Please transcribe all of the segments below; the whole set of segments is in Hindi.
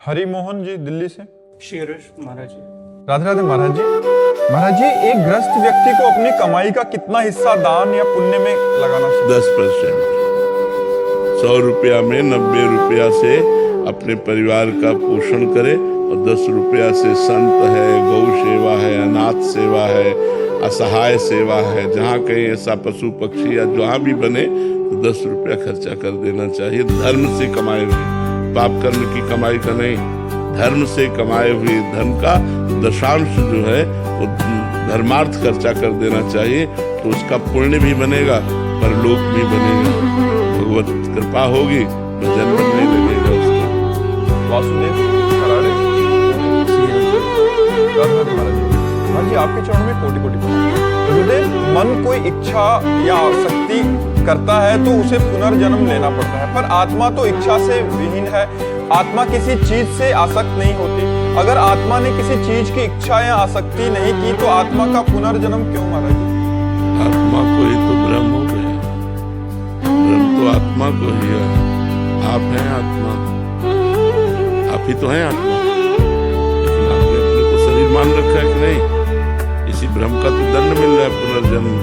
हरि मोहन जी दिल्ली से। शेरश महाराज जी। राधे राधे महाराज जी। महाराज जी, एक ग्रस्त व्यक्ति को अपनी कमाई का कितना हिस्सा दान या पुण्य में लगाना चाहिए? 10%। 100 रुपया में 90 रुपया से अपने परिवार का पोषण करे और 10 रुपया से संत है, गौ सेवा है, अनाथ सेवा है, असहाय सेवा है, जहाँ कहीं ऐसा पशु पक्षी या जहाँ भी बने तो 10 रुपया खर्चा कर देना चाहिए। धर्म से कमाए हुए, पाप कर्म की कमाई का नहीं, धर्म से कमाए हुए धन का दशांश जो है वो धर्मार्थ खर्चा कर देना चाहिए, तो उसका पुण्य भी बनेगा, परलोक भी बनेगा, भगवत कृपा होगी तो जन्म नहीं लगेगा उसका। वासुदेव कराड़े। महाराज जी, आपके चरणों में कोटि कोटि प्रणाम। गुरुदेव, मन कोई इच्छा या आसक्ति करता है तो उसे पुनर्जन्म लेना पड़ता है, पर आत्मा तो इच्छा से विहीन है। आत्मा किसी चीज से आसक्त नहीं होती। अगर आत्मा ने किसी चीज की इच्छा या आसक्ति नहीं की तो आत्मा का पुनर्जन्म क्यों महाराज जी? आत्मा को ही तो ब्रह्म हो गया, ब्रह्म तो आत्मा को ही है। आप हैं आत्मा, आप ही तो हैं आत्मा, लेकिन आपने अपने को शरीर मान रखा है कि नहीं? इसी भ्रम का तो दंड मिल रहा है, पुनर्जन्म,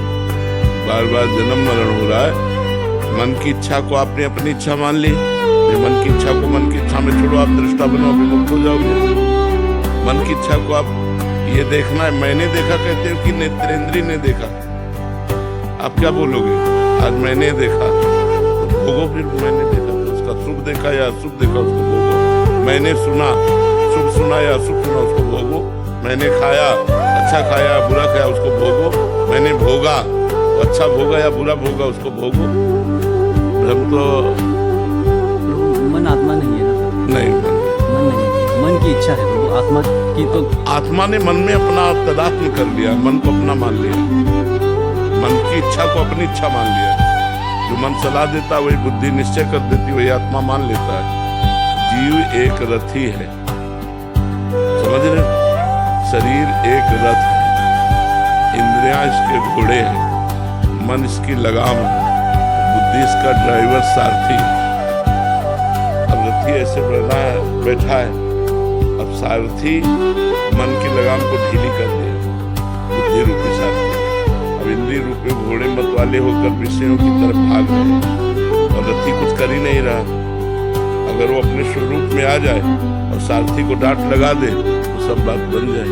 बार बार जन्म मरण हो रहा है। मन की इच्छा को आपने अपनी इच्छा मान ली, मन की इच्छा को मन की इच्छा में छोड़ो, आप दृष्टा बनो, विमुक्त हो जाओगे। मन की इच्छा को आप ये देखना है, मैंने देखा कहते हो कि नेत्रेंद्रिय ने देखा, आप क्या बोलोगे? आज मैंने देखा तो भोगो, फिर मैंने देखा तो उसका शुभ देखा या अशुभ देखा उसको भोगो। मैंने सुना, शुभ सुना या अशुभ सुना उसको भोगो। मैंने खाया, अच्छा खाया बुरा खाया उसको भोगो। मैंने भोगा, अच्छा भोगा या बुरा भोगा उसको भोगो। भ्रम तो मन आत्मा नहीं है ना? नहीं, मन नहीं है, मन की इच्छा है, वो आत्मा की तो आत्मा ने मन में अपना तदात्म कर लिया, मन को अपना मान लिया, मन की इच्छा को अपनी इच्छा मान लिया। जो मन सलाह देता वही बुद्धि निश्चय कर देती, वही आत्मा मान लेता है। जीव एक रथी है, समझ रहे? शरीर एक रथ है, इंद्रियां इसके घोड़े हैं, मन इसकी लगाम है, बुद्धि इसका ड्राइवर सारथी है। अब रथी ऐसे बैठा है, अब सारथी मन की लगाम को ढीली कर दिया, बुद्धि रूपी सारथी। अब इंद्रिय रूपी घोड़े मत वाले होकर विषयों की तरफ भाग रहे हैं और रथी कुछ कर ही नहीं रहा। अगर वो अपने स्वरूप में आ जाए और सारथी को डांट लगा दे तो सब बात बन जाए।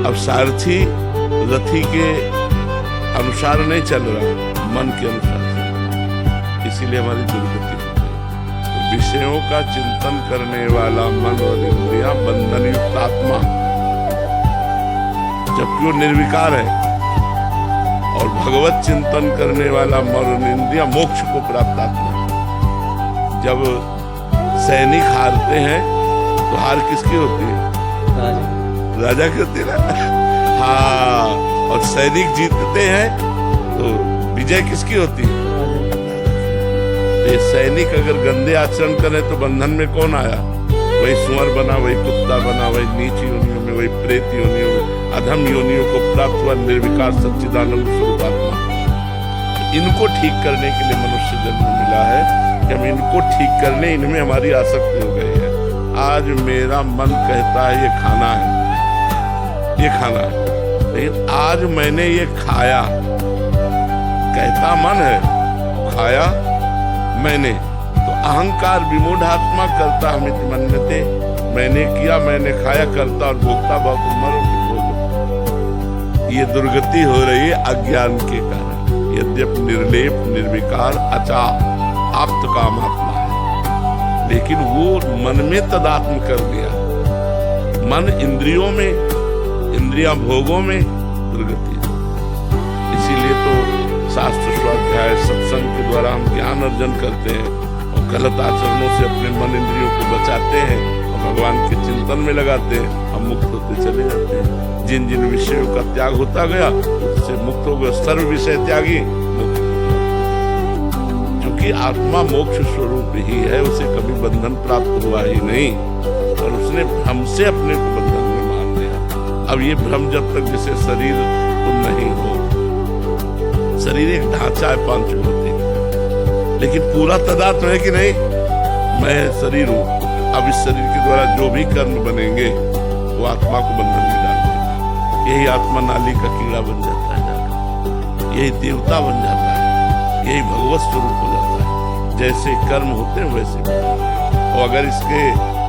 अब सारथी रथी के अनुसार नहीं चल रहा, मन के अनुसार, इसीलिए हमारी दुर्गति होती है। विषयों का चिंतन करने वाला मन और इंद्रियां बंधन युक्त आत्मा, जबकि वो निर्विकार है, और भगवत चिंतन करने वाला मन और इंद्रियां मोक्ष को प्राप्त आत्मा। जब सैनिक हारते हैं तो हार किसकी होती है? राजा की होती है ना? हाँ, और सैनिक जीतते हैं तो विजय किसकी होती है? ये सैनिक अगर गंदे आचरण करे तो बंधन में कौन आया? वही सुअर बना, वही कुत्ता बना, वही नीच योनियों में, वही प्रेत योनियों में, अधम योनियों को प्राप्त हुआ निर्विकार सच्चिदानंद स्वरूप आत्मा। इनको ठीक करने के लिए मनुष्य जन्म मिला है कि हम इनको ठीक करने, इनमें हमारी आसक्ति हो गई है। आज मेरा मन कहता है ये खाना है, ये खाना है, लेकिन आज मैंने ये खाया, कहता मन है, खाया मैंने, तो अहंकार विमूढ़ आत्मा करता हमित मन्यते, मैंने किया, मैंने खाया, करता और भोगता भाव तुम मरो। ये दुर्गति हो रही है अज्ञान के कारण। यद्यपि निर्लेप निर्विकार अचा आप्त काम आत्मा है, लेकिन वो मन में तदात्म कर दिया। मन इंद्रियों में, इंद्रियां भोगों में, दुर्गति। इसीलिए तो शास्त्र स्वाध्याय सत्संग के द्वारा हम ज्ञान अर्जन करते हैं और गलत आचरणों से अपने मन इंद्रियों को बचाते हैं और भगवान के चिंतन में लगाते हैं, हम मुक्त होते चले जाते हैं। जिन जिन विषयों का त्याग होता गया उससे मुक्त हो गए, सर्व विषय त्यागी मुक्त। क्योंकि आत्मा मोक्ष स्वरूप ही है, उसे कभी बंधन प्राप्त हुआ ही नहीं और उसने भ्रम से अपने को बंधन में मान लिया। अब ये भ्रम जब तक जैसे शरीर तुम नहीं हो, शरीर एक ढांचा है पांच भौतिक, लेकिन पूरा तदात्म है कि नहीं? मैं शरीर हूं, अब इस शरीर के द्वारा जो भी कर्म बनेंगे वो आत्मा को बंधन में डाल देंगे। यही आत्मा नाली का कीड़ा बन जाता है जाकर, यही देवता बन जाता है, यही भगवत स्वरूप हो जाता है। जैसे कर्म होते हैं वैसे, और अगर इसके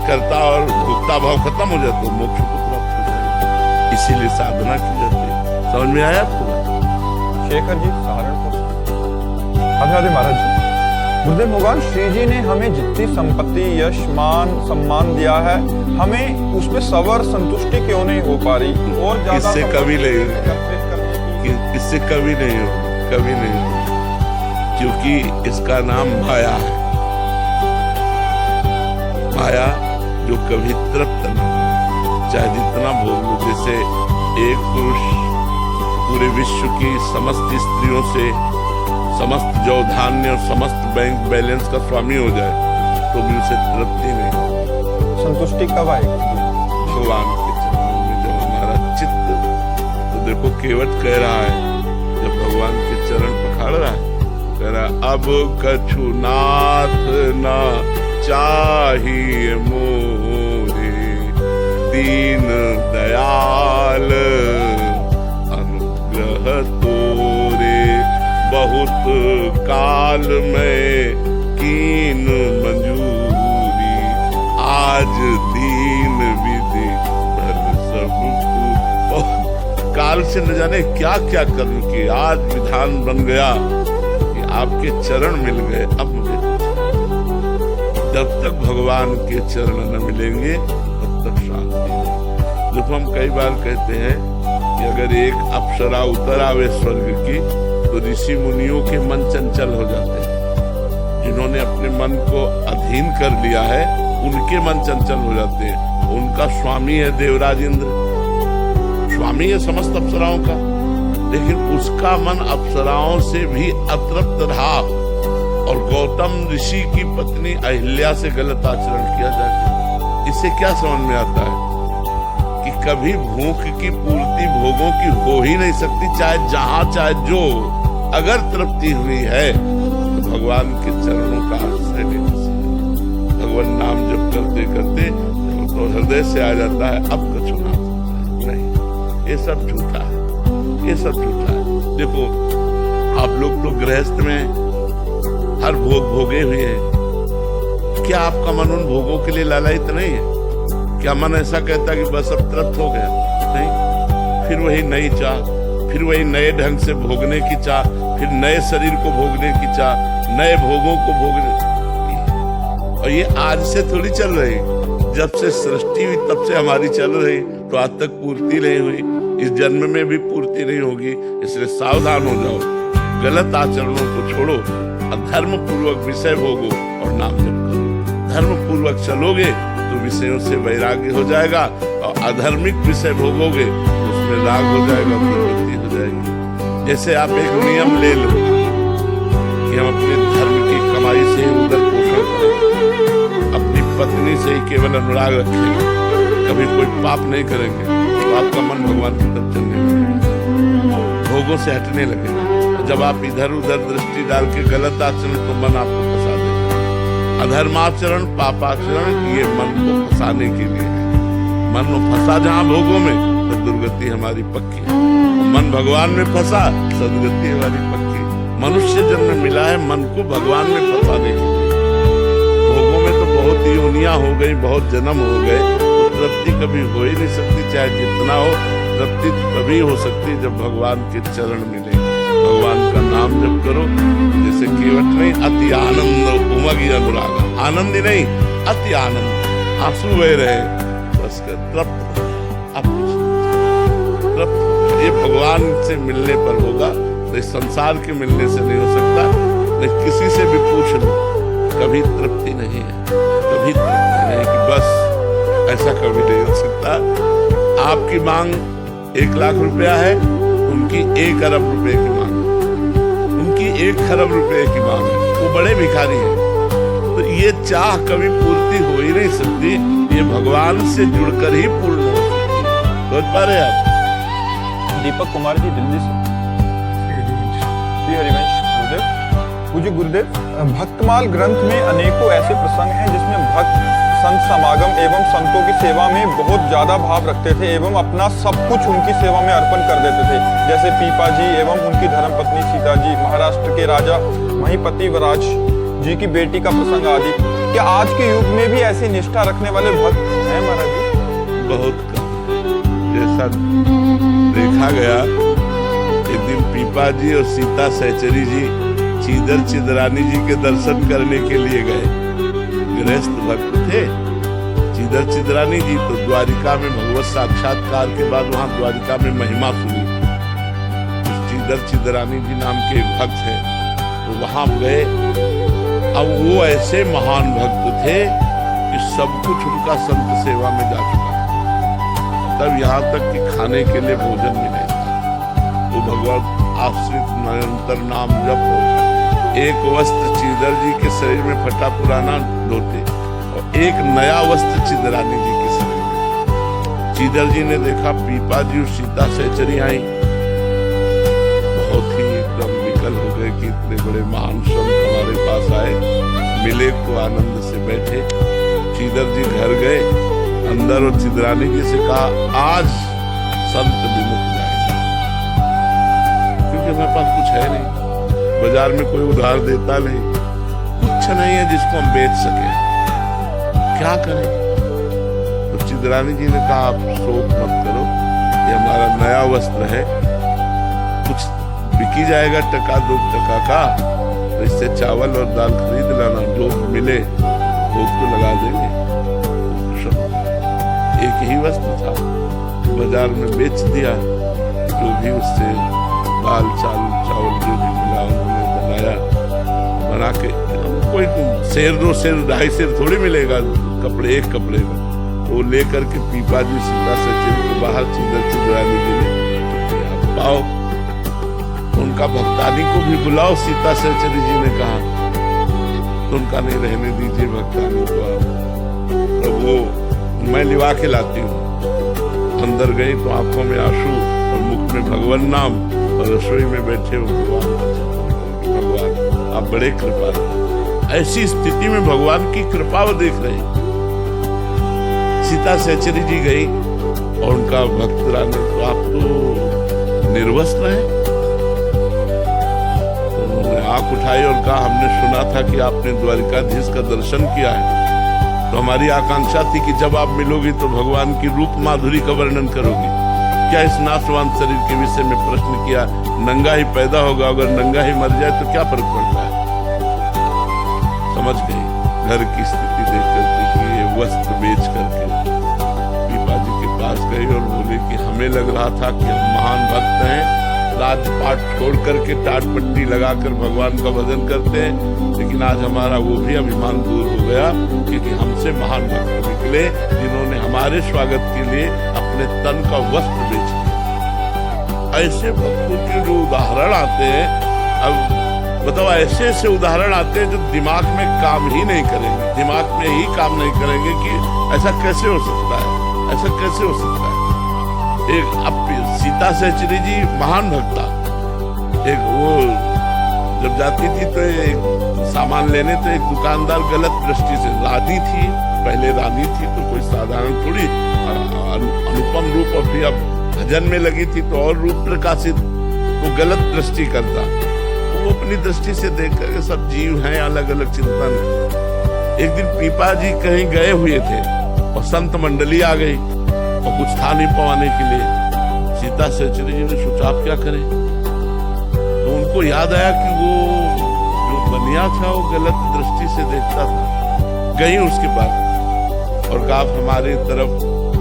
कर्ता और भोक्ता भाव खत्म हो जाए तो मोक्ष को प्राप्त हो जाएगा। इसीलिए साधना की जाती है। समझ में आया आपको? शेखर जी सहारनपुर। राधे राधे महाराज जी। गुरुदेव भगवान श्री जी ने हमें जितनी संपत्ति, यश, मान, सम्मान दिया है, हमें उसमें सवर संतुष्टि क्यों नहीं हो पा रही? और ज्यादा इससे कभी नहीं नहीं, इससे कभी नहीं हो, कभी नहीं हो, क्योंकि इसका नाम माया है। माया जो कभी तृप्त न हो, चाहे जितना भोग लो। जैसे एक पुरुष पूरे विश्व की समस्त स्त्रियों से समस्त जो धान्य और समस्त बैंक बैलेंस का स्वामी हो जाए तो भी उसे तृप्ति नहीं हो। संतुष्टि कब आएगी? भगवान के चरणों में जब हमारा चित्त, तो देखो केवट कह रहा है, जब भगवान के चरण पखाड़ रहा है, कह रहा अब कछु नाथ ना चाहिए मोरे, दीन दयाल अनुग्रह तोरे, बहुत काल में कीन मंजूरी, आज दीन विधि भर सब। काल से न जाने क्या क्या कर्म किए, आज विधान बन गया कि आपके चरण मिल गए। अब मुझे जब तक भगवान के चरण न मिलेंगे तब तक शांति नहीं। देखो हम कई बार कहते हैं कि अगर एक अप्सरा उतर आवे स्वर्ग की तो ऋषि मुनियों के मन चंचल हो जाते हैं। जिन्होंने अपने मन को अधीन कर लिया है उनके मन चंचल हो जाते हैं। उनका स्वामी है देवराज इंद्र, स्वामी है समस्त अप्सराओं का, लेकिन उसका मन अप्सराओं से भी अतृप्त रहा और गौतम ऋषि की पत्नी अहिल्या से गलत आचरण किया जाके। इससे क्या समझ में आता है कि कभी भूख की पूर्ति भोगों की हो ही नहीं सकती, चाहे जहां चाहे जो। अगर तृप्ति हुई है तो भगवान के चरणों का आश्रय लेने से, भगवान नाम जप करते करते तो हृदय से आ जाता है अब कछु ना नहीं। ये सब झूठा है, ये सब झूठा है। देखो आप लोग तो गृहस्थ में हर भोग भोगे हुए हैं, क्या आपका मन उन भोगों के लिए लालायित नहीं है? क्या मन ऐसा कहता कि बस अब तृप्त हो गया? नहीं, फिर वही नई चाह, फिर वही नए ढंग से भोगने की चाह, फिर नए शरीर को भोगने की चाह, नए भोगों को भोगने। और ये आज से थोड़ी चल रही, जब से सृष्टि हुई तब से हमारी चल रही, तो आज तक पूर्ति नहीं हुई, इस जन्म में भी पूर्ति नहीं होगी। इसलिए सावधान हो जाओ, गलत आचरणों को छोड़ो, अधर्म पूर्वक विषय भोगो और नाम जप करो। धर्म पूर्वक चलोगे तो विषयों से वैराग्य हो जाएगा, और अधर्मिक विषय भोगोगे तो उसमें राग हो जाएगा, दुर्गति हो जाएगी। जैसे आप एक नियम ले लो कि हम अपने धर्म की कमाई से ही उदर पोषण करेंगे, अपनी पत्नी से ही केवल अनुराग रखेंगे, कभी कोई पाप नहीं करेंगे, तो आपका मन भगवान की तरफ चलने लगेगा, भोगों से हटने लगेगा। जब आप इधर उधर दृष्टि डाल के गलत आचरण, तो मन आपको फंसा देगा। अधर्माचरण, पापाचरण ये मन को फंसाने के लिए है। मन में फंसा जहां भोगों में तो दुर्गति हमारी पक्की है। मन भगवान में फंसा सदगति हमारी पक्की। मनुष्य जन्म मिला है मन को भगवान में फंसाने के लिए। भोगों में तो बहुत योनियां हो गई, बहुत जन्म हो गए, तो तृप्ति कभी हो ही नहीं सकती, चाहे जितना हो। तृप्ति तभी हो सकती जब भगवान के चरण मिले, भगवान का नाम जप करो। जैसे केवट नहीं, अति आनंद उमगी अनुराग, आनंद ही नहीं अति आनंद, आंसू बह रहे, बस तृप्त अब तृप्त। ये भगवान से मिलने पर होगा, तो संसार के मिलने से नहीं हो सकता। नहीं किसी से भी पूछ लो, कभी तृप्ति नहीं है, कभी तृप्ति नहीं कि बस, ऐसा कभी नहीं हो सकता। आपकी मांग 1 लाख रुपया है, उनकी 1 अरब रुपए की मांग, उनकी 1 खरब रुपए की मांग है, वो बड़े भिखारी हैं। तो ये चाह कभी पूर्ति हो ही नहीं सकती, ये भगवान से जुड़कर ही पूर्ण हो सकती है। समझ पा रहे आप? दीपक कुमार जी दिल्ली से। श्री हरिवंश गुरुदेव, पूज्य गुरुदेव, भक्तमाल ग्रंथ में अनेकों ऐसे प्रसंग हैं जिसमें भक्त संत समागम एवं संतों की सेवा में बहुत ज्यादा भाव रखते थे एवं अपना सब कुछ उनकी सेवा में अर्पण कर देते थे। जैसे पीपा जी एवं उनकी धर्मपत्नी सीता जी, महाराष्ट्र के राजा महिपति वराज जी की बेटी का प्रसंग आदि। क्या आज के युग में भी ऐसी निष्ठा रखने वाले भक्त हैं महाराज जी? बहुत कम। जैसा देखा गया, एक दिन पीपा जी और सीता सहचरी जी चीदर चिदरानी जी के दर्शन करने के लिए गए। गृहस्थ भक्त थे चीदर चिदरानी जी, तो द्वारिका में भगवत साक्षात्कार के बाद वहां द्वारिका में महिमा सुनी। चीदर चिदरानी जी नाम के एक भक्त हैं, तो वहां गए। अब वो ऐसे महान भक्त थे कि सब कुछ उनका संत सेवा में जा चुका, तब यहाँ तक कि खाने के लिए भोजन मिले। वो भगवत आश्रित निरंतर नाम जप हो। एक वस्त्र चीदर जी के शरीर में फटा पुराना धोते और एक नया वस्त्र चिदरानी जी के शरीर में। चीदर जी ने देखा पीपा जी और सीता सहचरी आई, बहुत ही एकदम विकल हो गए कि इतने बड़े महान संत हमारे पास आए। मिले को आनंद से बैठे। चीदर जी घर गए अंदर और चिदरानी जी से कहा, आज संत विमुख जाएंगे, क्योंकि हमारे पास कुछ है नहीं, बाजार में कोई उधार देता नहीं, कुछ नहीं है जिसको हम बेच सके, क्या करें। तो चिदरानी जी ने कहा, आप शोक मत करो, ये हमारा नया वस्त्र है, कुछ बिकी जाएगा टका 2 टका का, तो इससे चावल और दाल खरीद लाना, जो मिले भोग तो लगा देंगे। एक ही वस्त्र था, बाजार में बेच दिया, जो भी उससे दाल चावल जो भी मिला उन्होंने बनाया, बना के कोई सेर 2 सेर 2.5 सेर थोड़ी मिलेगा कपड़े, एक कपड़े में, तो लेकर के पीपा जी सीता सहचरी को बाहर चीदर चिदरानी जी ने आप पाओ, उनका भक्तानी को भी बुलाओ। सीता सहचरी जी ने कहा, तो उनका नहीं, रहने दीजिए भक्तानी को, तो वो मैं लिवा के लाती हूँ। अंदर गई तो आंखों में आंसू और मुख में भगवान नाम, और रसोई में बैठे हो भगवान आप बड़े कृपा। ऐसी स्थिति में भगवान की कृपा वो देख रहे। सीता सहचरी जी गई और उनका भक्त रानी, तो आप तो निर्वस्त्र हैं। तो उन्होंने आंख उठाई और कहा, हमने सुना था कि आपने द्वारिकाधीश का दर्शन किया है, तो हमारी आकांक्षा थी कि जब आप मिलोगी तो भगवान की रूप माधुरी का वर्णन करोगी। क्या इस नाशवान शरीर के विषय में प्रश्न किया, नंगा ही पैदा होगा, अगर नंगा ही मर जाए तो क्या फर्क पड़ता है। समझ गई घर की स्थिति देख करके कि ये वस्त्र बेच करके पीपा जी के पास गई और बोले कि हमें लग रहा था कि हम महान भक्त हैं, राजपाट छोड़ करके टाट पट्टी लगाकर भगवान का भजन करते हैं, लेकिन आज हमारा वो भी अभिमान दूर हो गया, क्योंकि हमसे महान भक्त निकले जिन्होंने हमारे स्वागत के लिए अपने तन का वस्त्र बेच दिया। ऐसे भक्तों के जो उदाहरण आते हैं, अब बताओ, ऐसे ऐसे उदाहरण आते हैं जो दिमाग में काम ही नहीं करेंगे, दिमाग में ही काम नहीं करेंगे कि ऐसा कैसे हो सकता है, ऐसा कैसे हो सकता है। एक अब सीता सहचरी जी महान भक्ता, एक वो जब जाती थी तो एक सामान लेने, तो एक दुकानदार गलत दृष्टि से, रानी थी, पहले रानी थी तो कोई साधारण थोड़ी, अनुपम रूप, और फिर अब भजन में लगी थी तो और रूप प्रकाशित, वो गलत दृष्टि करता, वो अपनी दृष्टि से देख कर सब जीव हैं, अलग अलग चिंतन। एक दिन पीपा जी कहीं गए हुए थे और संत मंडली आ गई और कुछ था नहीं पवाने के लिए। सीता सहचरी जी ने सोचा आप क्या करें, तो उनको याद आया कि वो जो बनिया था वो गलत दृष्टि से देखता था। गई उसके पास और कहा, आप हमारी तरफ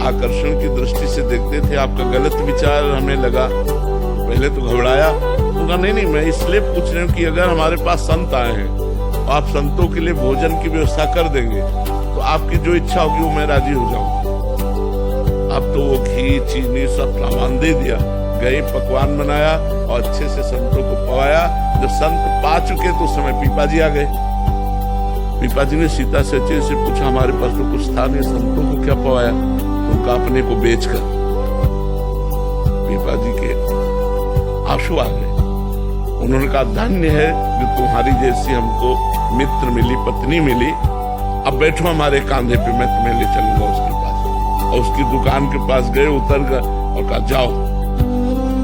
आकर्षण की दृष्टि से देखते थे, आपका गलत विचार हमें लगा। पहले तो घबराया, तो कहा नहीं मैं इसलिए पूछ रही हूँ कि अगर हमारे पास संत आए हैं और आप संतों के लिए भोजन की व्यवस्था कर देंगे तो आपकी जो इच्छा होगी वो मैं राजी हो जाऊंगा। अब तो वो घी चीनी सब सामान दे दिया, गई पकवान बनाया और अच्छे से संतों को पवाया। जब संत पा चुके तो उस समय पीपा जी आ गए। पीपा जी ने सीता सहचरी से पूछा, हमारे पास तो कुछ था नहीं, संतों को क्या पवाया। उनका अपने को बेचकर पीपा जी के आंसू आ गए। उन्होंने कहा, धन्य है जो तुम्हारी जैसी हमको मित्र मिली, पत्नी मिली, अब बैठो हमारे कांधे पे, मैं तुम्हें ले चलूंगा उसके पास। और उसकी दुकान के पास गए, उतर गए और कहा जाओ।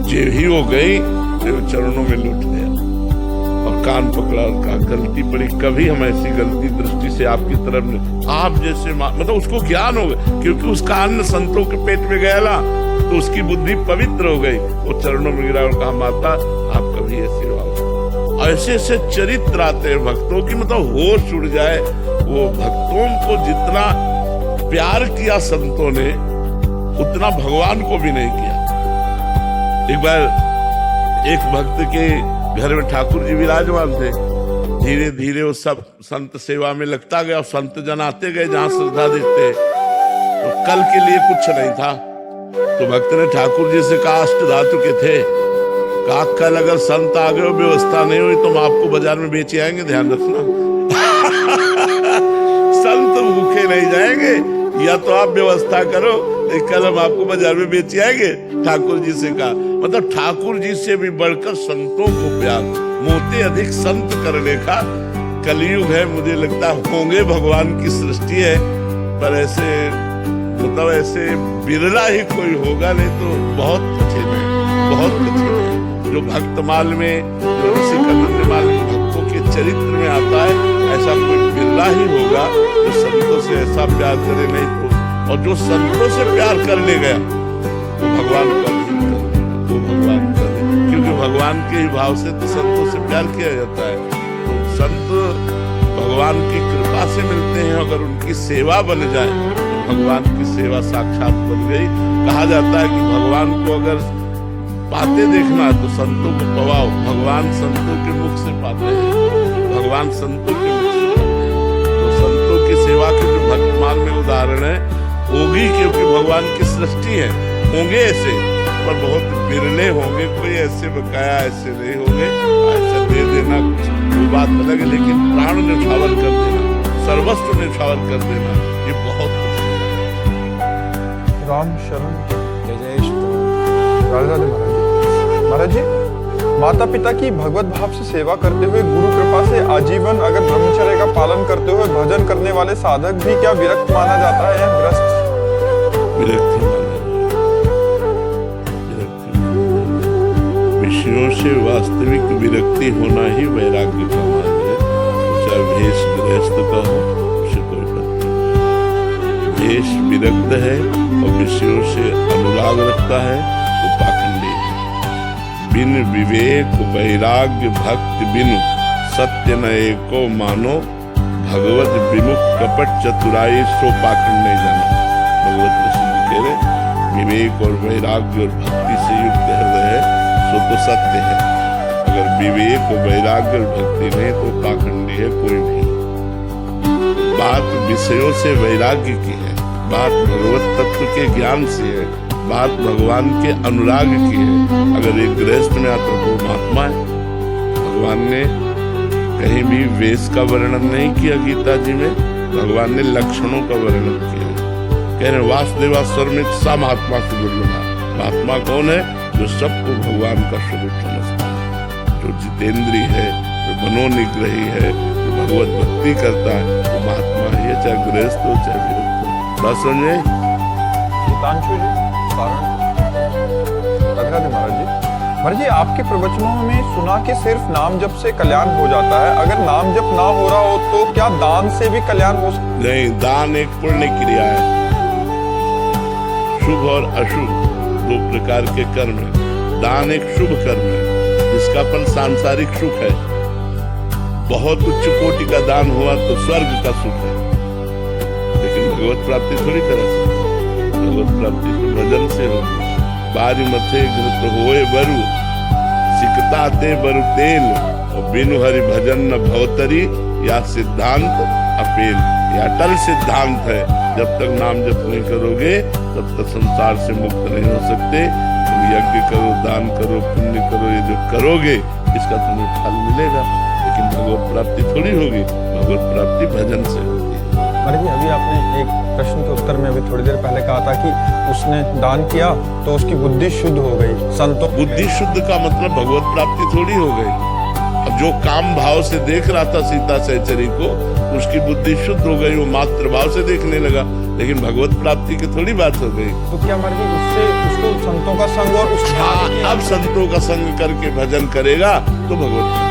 जे ही हो गई तो चरणों में लुट गया और कान पकड़ा और कहा गलती पड़ी, कभी हम ऐसी गलती दृष्टि से आपकी तरफ नहीं। आप जैसे मतलब उसको ज्ञान हो गया, क्योंकि उसका अन्न संतों के पेट में गया ना, तो उसकी बुद्धि पवित्र हो गई। वो चरणों में गिरा और कहा माता आप कभी ऐसे रहो। ऐसे ऐसे चरित्र आते हैं भक्तों की, मतलब होश उड़ जाए। वो भक्तों को जितना प्यार किया संतों ने, उतना भगवान को भी नहीं किया। एक बार एक भक्त के घर में ठाकुर जी विराजमान थे। धीरे धीरे वो सब संत सेवा में लगता गया और संत जन आते गए जहां श्रद्धा देखते। तो कल के लिए कुछ नहीं था, तो भक्त ने ठाकुर जी से कहा, अष्ट धातु के थे, कहा कल अगर संत आ गए व्यवस्था नहीं हुई तो हम आपको बाजार में बेचे आएंगे, ध्यान रखना। संत भूखे नहीं जाएंगे, या तो आप व्यवस्था करो, कल हम आपको बाजार में बेचे आएंगे। ठाकुर जी से कहा, मतलब ठाकुर जी से भी बढ़कर संतों को प्यार, मोते अधिक संत करने का कलयुग है। मुझे लगता है होंगे, भगवान की सृष्टि है, पर ऐसे मतलब ऐसे बिरला ही कोई होगा, नहीं तो बहुत कठिन है, बहुत कठिन है। जो भक्तमाल में, जो ऋषि कन्नमाल में भक्तों के चरित्र में आता है, ऐसा कोई बिरला ही होगा जो संतों से ऐसा प्यार करे। नहीं तो, और जो संतों से प्यार करने गया वो भगवान का, वो भगवान का, क्योंकि भगवान के ही भाव से तो संतों से प्यार किया जाता है। तो संत भगवान की कृपा से मिलते हैं, अगर उनकी सेवा बन जाए तो भगवान की सेवा साक्षात बन गई। कहा जाता है कि भगवान को अगर पाते देखना है तो संतों को पवाओ। भगवान संतों के मुख से पाते हैं, भगवान संतों के मुख से पाते हैं। तो संतों की सेवा के जो भक्तमाल में उदाहरण है होगी, क्योंकि भगवान की सृष्टि है। होंगे ऐसे, पर बहुत बिरले होंगे, कोई ऐसे बकाया ऐसे नहीं होंगे। ऐसा दे देना कुछ वो बात अलग है, लेकिन प्राण न्यौछावर कर देना, सर्वस्व न्यौछावर कर देना, ये बहुत राम शरण। जय जय श्री राधे राधे महाराज जी। माता पिता की भगवत भाव से सेवा करते हुए, गुरु कृपा से आजीवन अगर ब्रह्मचर्य का पालन करते हुए भजन करने वाले साधक भी क्या विरक्त माना जाता है या ग्रस्त? विरक्ति विषयों से वास्तविक विरक्ति होना ही वैराग्य का मार्ग है। चाहे भेष गृहस्थ का हो, उसे कोई पता नहीं। भेष विरक्त है और विषयों से अनुराग रखता है, वो पाखंडी है। बिन विवेक वैराग्य भक्ति बिनु सत्य न एको मानो, भगवत विमुख कपट चतुराई सो पाखंड नहीं जानो। भगवत प्रसिद्ध कह रहे, विवेक और वैराग्य और भक्ति से युक्त हृदय है सो तो सत्य है। अगर विवेक और वैराग्य और भक्ति नहीं तो पाखंडी है कोई भी। बात विषयों से वैराग्य की है, बात भगवत तत्व के ज्ञान से है, बात भगवान के अनुराग की है। अगर एक गृहस्थ में आता तो महात्मा है। भगवान ने कहीं भी वेश का वर्णन नहीं किया गीता जी में, भगवान ने लक्षणों का वर्णन किया। कह रहे वासुदेवा स्वरमित सा महात्मा सुदुर्लभा। महात्मा कौन है? जो सबको भगवान का स्वरूप समझता है, जो जितेंद्री है, जो मनोनिग्रही है, जो भगवत भक्ति करता है, वो महात्मा है, चाहे गृहस्थ हो चाहे विरक्त हो। बात समझे? हितांशु जी, राधे महाराज जी। महाराज जी, आपके प्रवचनों में सुना कि सिर्फ नाम जप से कल्याण हो जाता है। अगर नाम जप ना हो रहा हो तो क्या दान से भी कल्याण हो सकता है? नहीं, दान एक पुण्य क्रिया है। शुभ और अशुभ दो प्रकार के कर्म है। दान एक शुभ कर्म है जिसका फल सांसारिक सुख है। बहुत उच्च कोटि का दान हुआ तो स्वर्ग का सुख है, लेकिन भगवत प्राप्ति थोड़ी तरह से। भगवत प्राप्ति तो भजन से होगी। बारी मथे घृत होए बरु, सिकता ते बरु तेल, और बिनु हरि भजन न भवतरी, या सिद्धांत अपेल। यह अटल सिद्धांत है। जब तक नाम जप नहीं करोगे तब तक संसार से मुक्त नहीं हो सकते। तुम यज्ञ करो, दान करो, पुण्य करो, ये जो करोगे इसका तुम्हें फल मिलेगा, लेकिन भगवत प्राप्ति थोड़ी होगी। भगवत प्राप्ति भजन से होगी। महाराज जी, अभी आपने एक प्रश्न के उत्तर में अभी थोड़ी देर पहले कहा था कि उसने दान किया तो उसकी बुद्धि शुद्ध हो गई। संतों बुद्धि शुद्ध का मतलब भगवत प्राप्ति थोड़ी हो गई। अब जो काम भाव से देख रहा था सीता सहचरी को, उसकी बुद्धि शुद्ध हो गई, वो मात्र भाव से देखने लगा। लेकिन भगवत प्राप्ति की थोड़ी बात हो गई। तो क्या मर्जी उससे उसको संतों का संग और उस अब संतों का संग करके भजन करेगा तो भगवत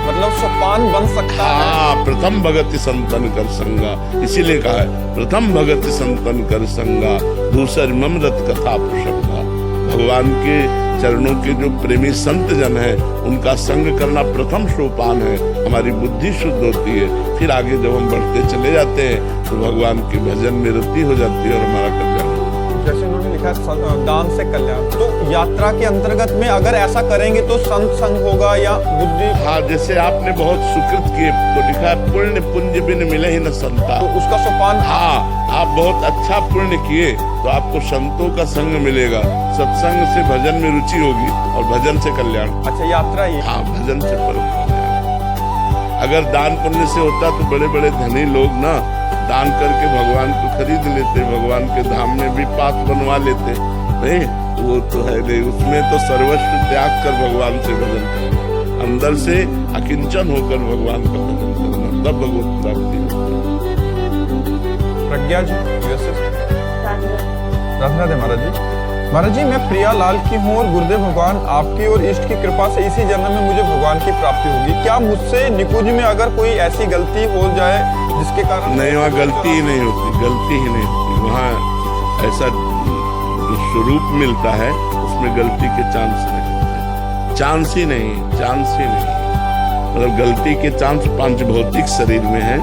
मतलब सोपान बन सकता है। प्रथम भगति संतन कर संगा, इसीलिए कहा है प्रथम भगति संतन कर संगा, दूसर ममरत कथा प्रसंगा। भगवान के चरणों के जो प्रेमी संत जन हैं, उनका संग करना प्रथम सोपान है। हमारी बुद्धि शुद्ध होती है, फिर आगे जब हम बढ़ते चले जाते हैं तो भगवान के भजन में रति हो जाती है और हमारा कल्याण। जैसे उन्होंने लिखा है दान से कल्याण, तो यात्रा के अंतर्गत में अगर ऐसा करेंगे तो संत संग होगा या बुद्धि। हाँ, जैसे आपने बहुत सुकृत किए तो लिखा है पुण्य पुंज बिन मिले ही न संता, तो उसका सोपान। हाँ, आप बहुत अच्छा पुण्य किए तो आपको संतों का संग मिलेगा, सत्संग से भजन में रुचि होगी और भजन से कल्याण। अच्छा, यात्रा ये। हाँ, भजन से परम कल्याण। अगर दान पुण्य से होता तो बड़े बड़े धनी लोग ना दान करके भगवान को खरीद लेते, भगवान के धाम में भी पास बनवा लेते। नहीं, वो तो है नहीं, उसमें तो सर्वस्व त्याग कर भगवान से भजन करना, अंदर से अकिंचन होकर भगवान का भजन करना, तब भगवत प्राप्ति। प्रज्ञा जी, राधे राधे महाराज जी। महाराज जी, मैं प्रियालाल की हूँ और गुरुदेव भगवान आपकी और इष्ट की कृपा से इसी जन्म में मुझे भगवान की प्राप्ति होगी। क्या मुझसे निकुंज में अगर कोई ऐसी गलती हो जाए जिसके कारण? नहीं, वहाँ गलती ही नहीं होती, गलती ही नहीं होती। वहाँ ऐसा जो स्वरूप मिलता है उसमें गलती के चांस नहीं होते, चांस ही नहीं, चांस ही नहीं। मतलब गलती के चांस पांच भौतिक शरीर में है,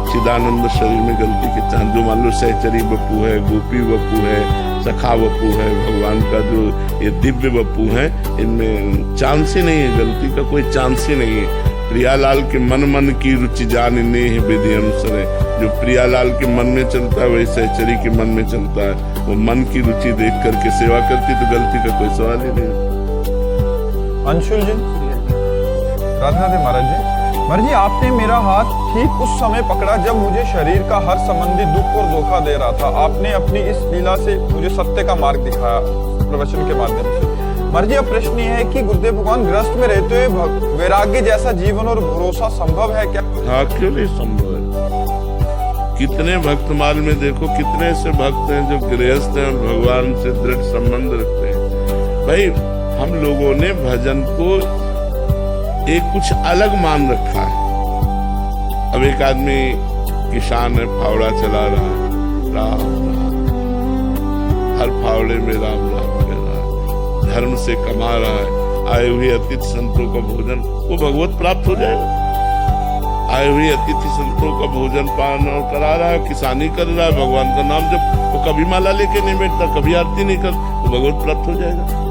चिदानंद शरीर में गलती के चांस, जो मान लो सहचरी वपु है, गोपी वपु है, सखा वपु है, भगवान का जो ये दिव्य वपु है, इनमें चांस ही नहीं है, गलती का कोई चांस ही नहीं है। प्रियालाल के मन की रुचि जानने विधि अनुसार, जो प्रियालाल के मन में चलता है वही सहचरी के मन में चलता है। वो मन की रुचि देख करके सेवा करती तो गलती का कोई सवाल ही नहीं। अंशुल जी, राधे राधे महाराज जी। महाराज जी, आपने मेरा हाथ ठीक उस समय पकड़ा जब मुझे शरीर का हर संबंधी दुख और धोखा दे रहा था। आपने अपनी इस लीला से मुझे सत्य का मार्ग दिखाया प्रवचन के माध्यम से। महाराज जी, अब प्रश्न ये है कि गुरुदेव भगवान गृहस्थ में रहते हुए वैराग्य जैसा जीवन और भरोसा संभव है क्या? हाँ, क्यों नहीं संभव है। कितने भक्तमाल में देखो, कितने ऐसे भक्त हैं जो गृहस्थ हैं, भगवान से दृढ़ संबंध रखते हैं। भाई, हम लोगों ने भजन को एक कुछ अलग मान रखा है। अब एक आदमी किसान है, फावड़ा चला रहा है, राम राम, हर फावड़े में राम राम कह रहा है, धर्म से कमा रहा है, आए हुए अतिथि संतों का भोजन, वो भगवत प्राप्त हो जाएगा। आए हुए अतिथि संतों का भोजन पान करा रहा है, किसानी कर रहा है, भगवान का नाम जब, वो कभी माला लेके नहीं बैठता, कभी आरती नहीं कर, तो भगवत प्राप्त हो जाएगा।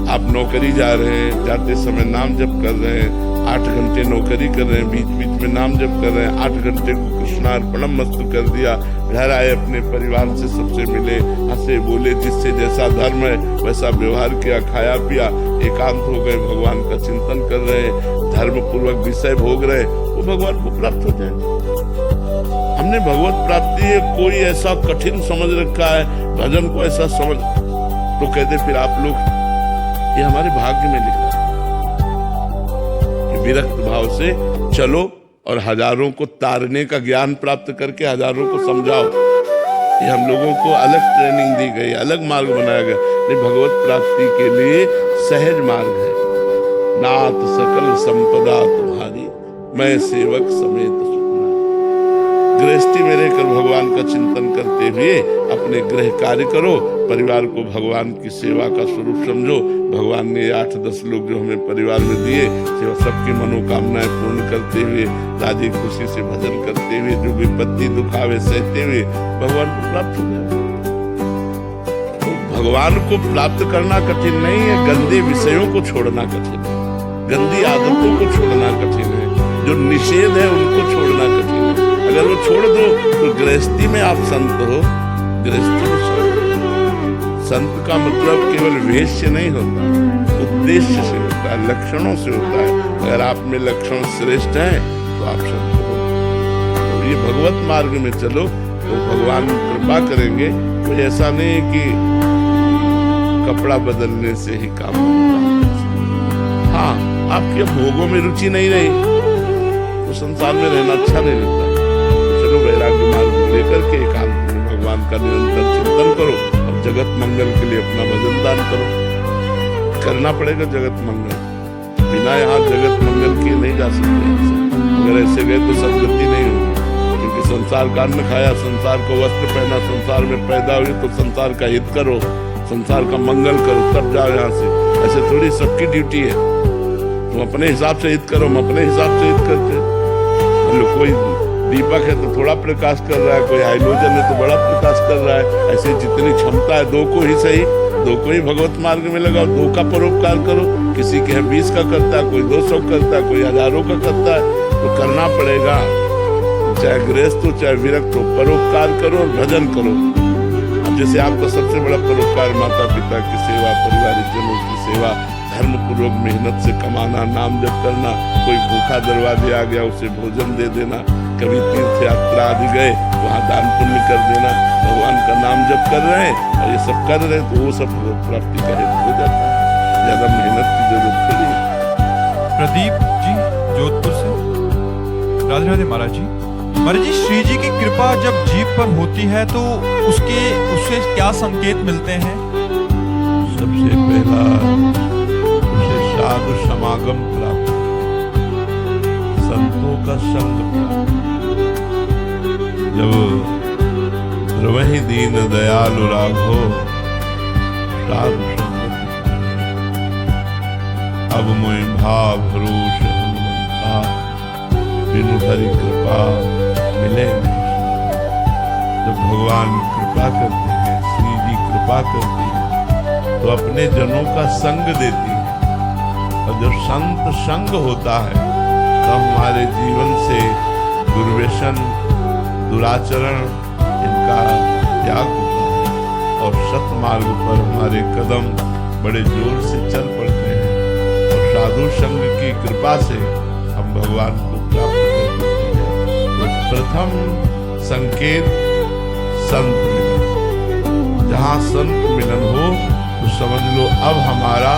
आप नौकरी जा रहे हैं, जाते समय नाम जप कर रहे हैं, 8 घंटे नौकरी कर रहे हैं, बीच बीच में नाम जप कर रहे हैं, 8 घंटे को कृष्णार्पणम मस्तु कर दिया, घर आए, अपने परिवार से सबसे मिले, हंसे बोले, जिससे जैसा धर्म है वैसा व्यवहार किया, खाया पिया, एकांत हो गए, भगवान का चिंतन कर रहे हैं, धर्म पूर्वक विषय भोग रहे, वो भगवान को प्राप्त हो जाए। हमने भगवत प्राप्ति कोई ऐसा कठिन समझ रखा है, भजन को ऐसा समझ, तो कहते फिर आप लोग, ये हमारे भाग्य में लिखा है, विरक्त भाव से चलो और हजारों को तारने का ज्ञान प्राप्त करके हजारों को समझाओ। ये हम लोगों को अलग ट्रेनिंग दी गई, अलग मार्ग बनाया गया। ये भगवत प्राप्ति के लिए सहज मार्ग है। नाथ सकल संपदा तुम्हारी, मैं सेवक समेत सुखना। गृहस्थी में रहकर भगवान का चिंतन करते हुए अपने गृह कार्य करो, परिवार को भगवान की सेवा का स्वरूप समझो। भगवान ने 8-10 लोग जो हमें परिवार में दिए, सबकी मनोकामनाएं पूर्ण करते हुए, राजी खुशी से भजन करते हुए, जो विपत्ति दुखावे सहते हुए भगवान को प्राप्त हो गया। तो भगवान को प्राप्त करना कठिन नहीं है, गंदे विषयों को छोड़ना कठिन है, गंदी आदतों को छोड़ना कठिन है, जो निषेध है उनको छोड़ना कठिन है। अगर वो छोड़ दो तो गृहस्थी में आप संत हो, गृहस्थी में संत का मतलब केवल वेश से नहीं होता, उद्देश्य से होता है, लक्षणों से होता है। अगर आप में लक्षण श्रेष्ठ हैं तो आप संत हो। तो ये भगवत मार्ग में चलो तो भगवान कृपा करेंगे। कोई ऐसा नहीं है कि कपड़ा बदलने से ही काम होता है। हाँ, आपकी अब भोगों में रुचि नहीं रही तो संसार में रहना अच्छा नहीं लगता। तो चलो वैराग्य मार्ग लेकर के एकांत में भगवान का निरंतर चिंतन करो और जगत मंगल के लिए अपना भजन दान करो। करना पड़ेगा जगत मंगल, बिना यहाँ जगत मंगल किए नहीं जा सकते। अगर ऐसे गए तो सदगति नहीं होगी, क्योंकि संसार का अन्न खाया, संसार को वस्त्र पहना, संसार में पैदा हुए तो संसार का हित करो, संसार का मंगल करो, तब जाओ यहाँ से। ऐसे थोड़ी सबकी ड्यूटी है, तुम अपने हिसाब से हित करो, हम अपने हिसाब से हित करते हैं। कोई दीपक है तो थोड़ा प्रकाश कर रहा है, कोई हाइड्रोजन है तो बड़ा प्रकाश कर रहा है। ऐसे जितनी क्षमता है दो को ही सही, दो को ही भगवत मार्ग में लगाओ, दो का परोपकार करो। किसी के 20 का करता है, कोई 200 करता है, कोई हजारों का करता है, तो करना पड़ेगा। चाहे गृहस्थ हो चाहे विरक्त हो, परोपकार करो और भजन करो। अब जैसे आपका सबसे बड़ा परोपकार माता पिता की सेवा, पारिवारिक जनों की सेवा, धर्म पूर्वक मेहनत से कमाना, नाम जप करना। कोई भूखा दरवाजे आ गया उसे भोजन दे देना, कभी तीर्थ यात्रा आदि गए वहाँ दान पुण्य कर देना, भगवान का नाम जप कर रहे हैं और ये सब कर रहे हैं तो वो सब प्राप्ति का हेतु हो जाता है। ज्यादा मेहनत की जरूरत थोड़ी है। प्रदीप जी जोधपुर से। राधे राधे महाराज जी। महाराज जी, श्री जी की कृपा जब जीव पर होती है तो उससे क्या संकेत मिलते हैं? सबसे पहला उसे साधु समागम प्राप्त, संतों का संग प्राप्त। जब द्रवहि दीन दयालु राघो साधु संग, अब मोहि भाव भरोस हनुमंता, बिनु हरि कृपा मिले नहीं। जब भगवान कृपा करते हैं, श्री जी कृपा करती है तो अपने जनों का संग देती है, और जब संत संग होता है तो हमारे जीवन से दुर्व्यसन, दुराचरण इनका त्याग होता है और सतमार्ग पर हमारे कदम बड़े जोर से चल पड़ते हैं। और साधु संग की कृपा से हम भगवान को प्राप्त कर पाते हैं। तो प्रथम संकेत संत मिलन। जहाँ संत मिलन हो तो समझ लो अब हमारा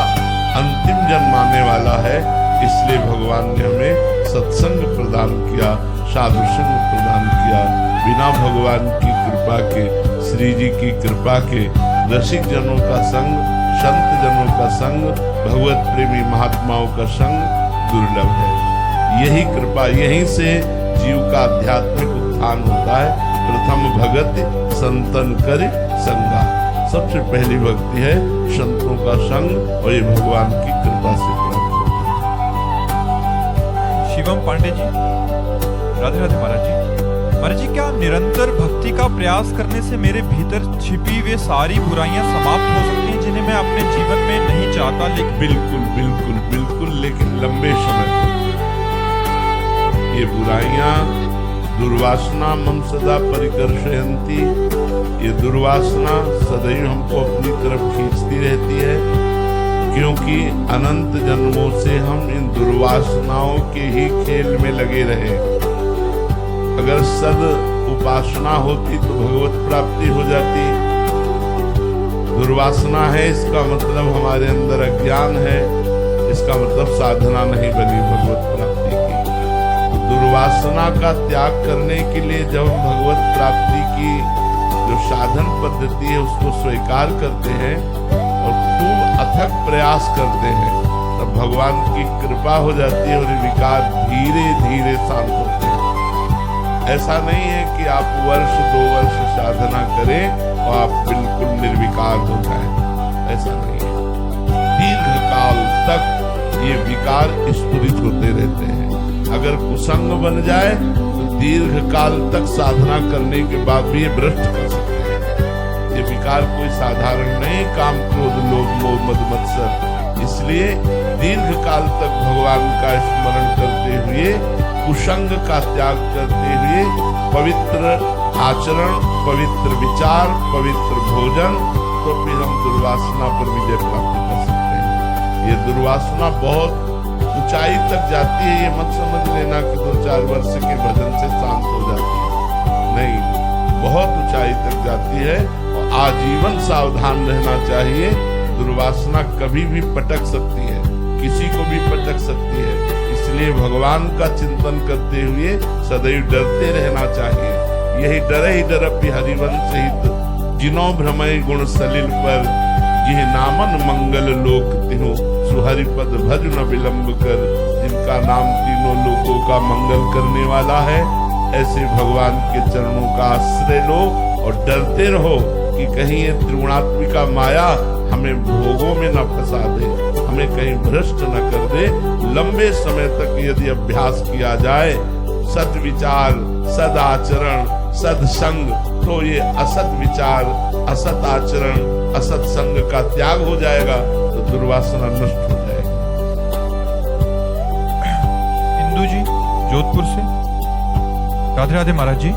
अंतिम जन्म आने वाला है, इसलिए भगवान ने हमें सत्संग प्रदान किया, साधु संग प्रदान किया। बिना भगवान की कृपा के, श्री जी की कृपा के, रसिक जनों का संग, संत जनों का संग, भगवत प्रेमी महात्माओं का संग दुर्लभ है। यही कृपा, यहीं से जीव का आध्यात्मिक उत्थान होता है। प्रथम भगति संतन कर संगा। सबसे पहली भक्ति है संतों का संग, और ये भगवान की कृपा से प्राप्त होता है। शिवम पांडे जी। राधे राधे महाराज जी। महाराज जी, क्या निरंतर भक्ति का प्रयास करने से मेरे भीतर छिपी वे सारी बुराइयां समाप्त हो सकती हैं जिन्हें मैं अपने जीवन में नहीं चाहता? लेकिन बिल्कुल बिल्कुल बिल्कुल, लेकिन लंबे समय तक। ये बुराइयां दुर्वासना मम सदा परिकर्षयन्ति, ये दुर्वासना सदैव हमको अपनी तरफ खींचती रहती है, क्योंकि अनंत जन्मों से हम इन दुर्वासनाओं के ही खेल में लगे रहे। अगर सद उपासना होती तो भगवत प्राप्ति हो जाती। दुर्वासना है इसका मतलब हमारे अंदर अज्ञान है, इसका मतलब साधना नहीं बनी भगवत प्राप्ति की। दुर्वासना का त्याग करने के लिए जब हम भगवत प्राप्ति की जो साधन पद्धति है उसको स्वीकार करते हैं और खूब अथक प्रयास करते हैं, तब भगवान की कृपा हो जाती है और विकार धीरे धीरे शांत होते हैं। ऐसा नहीं है कि आप वर्ष 2 वर्ष साधना करें और आप बिल्कुल निर्विकार हो जाएं, ऐसा नहीं है। दीर्घ काल तक ये विकार स्फुरित होते रहते हैं। अगर कुसंग बन जाए तो दीर्घ काल तक साधना करने के बाद भी ये भ्रष्ट कर सकते हैं। ये विकार कोई साधारण नहीं, काम क्रोध लोभ मोह मद मत्सर। इसलिए दीर्घ काल तक भगवान का स्मरण करते हुए, कुसंग का त्याग करते हुए, पवित्र आचरण, पवित्र विचार, पवित्र भोजन, तो फिर हम दुर्वासना पर विजय प्राप्त कर सकते हैं। ये दुर्वासना बहुत ऊंचाई तक जाती है। ये मत समझ लेना कि 2-4 वर्ष के भजन से शांत हो जाती है, नहीं, बहुत ऊंचाई तक जाती है और आजीवन सावधान रहना चाहिए। दुर्वासना कभी भी पटक सकती है, किसी को भी पटक सकती है। इसलिए भगवान का चिंतन करते हुए सदैव डरते रहना चाहिए। यही डरे ही डरपि हरिवंश हित, जिनो भ्रमय गुण सलिल पर, यह नामन मंगल लोक तिनो, सुहरिपद भज न विलंब कर। जिनका नाम तीनों लोकों का मंगल करने वाला है, ऐसे भगवान के चरणों का आश्रय लो और डरते रहो कि कहीं ये त्रिगुणात्मिका माया हमें भोगों में न फंसा दे, हमें कहीं भ्रष्ट न कर दे। लंबे समय तक यदि अभ्यास किया जाए, सद विचार, सद आचरण, सत्संग, तो ये असत विचार, असत आचरण, असत संग का त्याग हो जाएगा, तो दुर्वासना नष्ट हो जाएगी। इंदू जी जोधपुर से। राधे राधे महाराज जी।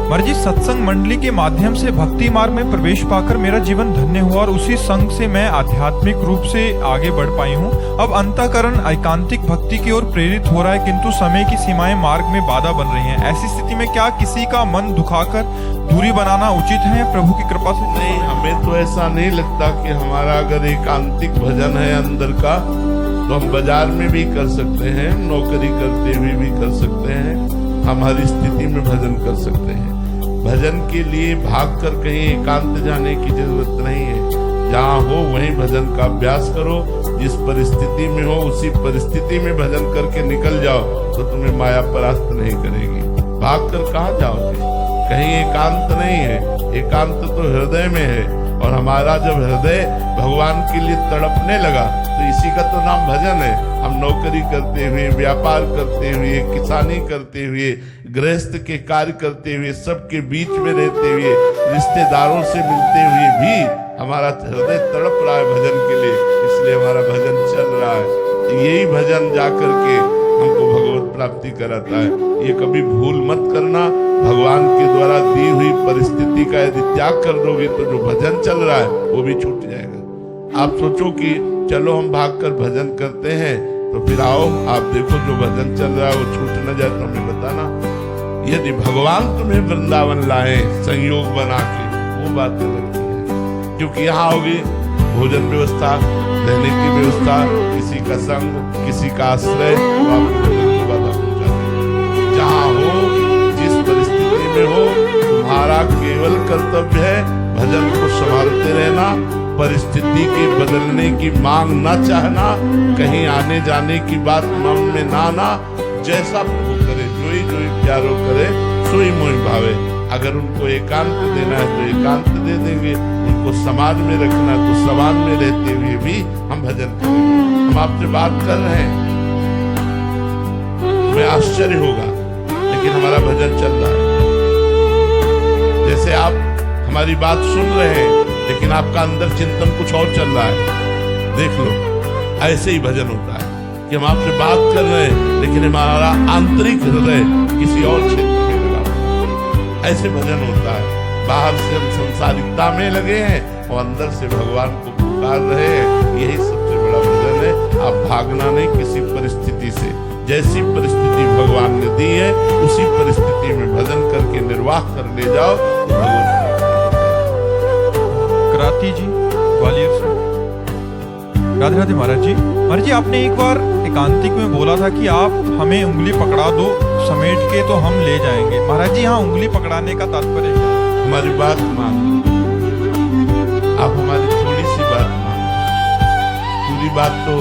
महाराज जी, सत्संग मंडली के माध्यम से भक्ति मार्ग में प्रवेश पाकर मेरा जीवन धन्य हुआ और उसी संग से मैं आध्यात्मिक रूप से आगे बढ़ पाई हूँ। अब अंतःकरण एकांतिक भक्ति की ओर प्रेरित हो रहा है, किंतु समय की सीमाएं मार्ग में बाधा बन रही हैं। ऐसी स्थिति में क्या किसी का मन दुखाकर दूरी बनाना उचित है या प्रभु की कृपा से? नहीं, हमें तो ऐसा नहीं लगता कि हमारा अगर एकांतिक भजन है अंदर का, तो हम बाजार में भी कर सकते हैं, नौकरी करते हुए भी कर सकते हैं, हमारी स्थिति में भजन कर सकते हैं। भजन के लिए भागकर कहीं एकांत जाने की जरूरत नहीं है। जहाँ हो वहीं भजन का अभ्यास करो। जिस परिस्थिति में हो उसी परिस्थिति में भजन करके निकल जाओ, तो तुम्हें माया परास्त नहीं करेगी। भागकर कहाँ जाओगे? कहीं एकांत नहीं है, एकांत तो हृदय में है। और हमारा जब हृदय भगवान के लिए तड़पने लगा, तो इसी का तो नाम भजन है। हम नौकरी करते हुए, व्यापार करते हुए, किसानी करते हुए, गृहस्थ के कार्य करते हुए, सबके बीच में रहते हुए, रिश्तेदारों से मिलते हुए भी हमारा हृदय तड़प रहा है भजन के लिए, इसलिए हमारा भजन चल रहा है। यही भजन जाकर के हमको भगवत प्राप्ति कराता है। ये कभी भूल मत करना। भगवान के द्वारा दी हुई परिस्थिति का यदि त्याग कर दोगे, तो जो भजन चल रहा है वो भी छूट जाएगा। आप सोचो कि चलो हम भागकर भजन करते हैं, तो फिर आओ आप देखो जो भजन चल रहा है वो छूट न जाए तो हमें बताना। यदि भगवान तुम्हें वृंदावन लाए संयोग बना के, वो बात अलग है। क्योंकि यहाँ होगी भोजन व्यवस्था, रहने की व्यवस्था, किसी का संग, किसी का आश्रय, वो आपको भजन को बाधा पहुंचा देगा। जहाँ हो, जिस परिस्थिति में हो, तुम्हारा केवल कर्तव्य है भजन को संभालते रहना, परिस्थिति के बदलने की मांग न चाहना, कहीं आने जाने की बात मन में ना आना। जैसा प्रभु करे, जोई जोई प्यारो करे, सोई मोई भावे। अगर उनको एकांत देना है तो एकांत दे देंगे, उनको समाज में रखना है तो समाज में रहते हुए भी हम भजन करेंगे। हम आपसे बात कर रहे हैं, हमें आश्चर्य होगा, लेकिन हमारा भजन चल रहा है। जैसे आप हमारी बात सुन रहे हैं, लेकिन आपका अंदर चिंतन कुछ और चल रहा है। देख लो, ऐसे ही भजन होता है कि हम आपसे बात कर रहे हैं, लेकिन हमारा आंतरिक हृदय किसी और क्षेत्र में लगा हुआ है। ऐसे भजन होता है। बाहर से हम संसारिकता में लगे हैं और अंदर से भगवान को पुकार रहे हैं। यही सबसे बड़ा भजन है। आप भागना नहीं किसी परिस्थिति से। जैसी परिस्थिति भगवान ने दी है, उसी परिस्थिति में भजन करके निर्वाह कर ले जाओ, तो भगवान। कराती जी ग्वालियर से। राधे राधे महाराज जी। महाराज जी, आपने एक बार एकांतिक में बोला था कि आप हमें उंगली पकड़ा दो समेट के तो हम ले जाएंगे। महाराज जी, यहाँ उंगली पकड़ाने का तात्पर्य क्या? हमारी बात मान लो, आप हमारी थोड़ी सी बात मान लो। पूरी बात तो